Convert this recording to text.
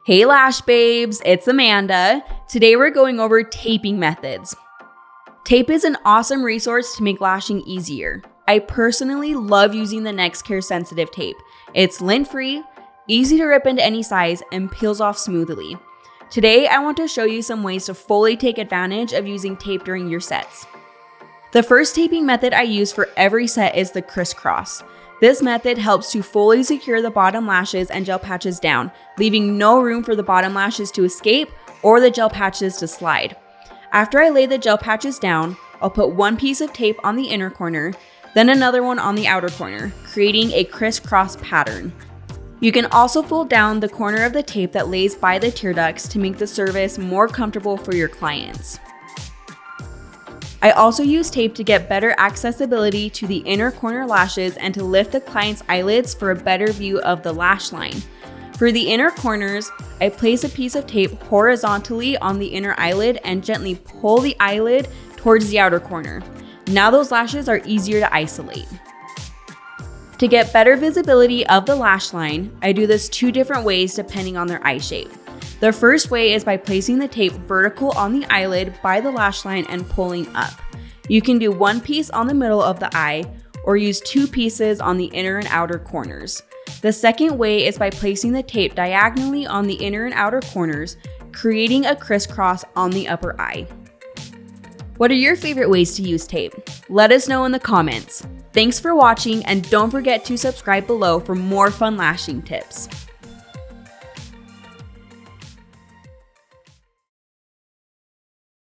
Hey Lash babes, it's Amanda. Today we're going over taping methods. Tape is an awesome resource to make lashing easier. I personally love using the Nexcare sensitive tape. It's lint-free, easy to rip into any size, and peels off smoothly. Today I want to show you some ways to fully take advantage of using tape during your sets. The first taping method I use for every set is the crisscross. This method helps to fully secure the bottom lashes and gel patches down, leaving no room for the bottom lashes to escape or the gel patches to slide. After I lay the gel patches down, I'll put one piece of tape on the inner corner, then another one on the outer corner, creating a crisscross pattern. You can also fold down the corner of the tape that lays by the tear ducts to make the service more comfortable for your clients. I also use tape to get better accessibility to the inner corner lashes and to lift the client's eyelids for a better view of the lash line. For the inner corners, I place a piece of tape horizontally on the inner eyelid and gently pull the eyelid towards the outer corner. Now those lashes are easier to isolate. To get better visibility of the lash line, I do this two different ways depending on their eye shape. The first way is by placing the tape vertical on the eyelid by the lash line and pulling up. You can do one piece on the middle of the eye or use two pieces on the inner and outer corners. The second way is by placing the tape diagonally on the inner and outer corners, creating a crisscross on the upper eye. What are your favorite ways to use tape? Let us know in the comments. Thanks for watching, and don't forget to subscribe below for more fun lashing tips.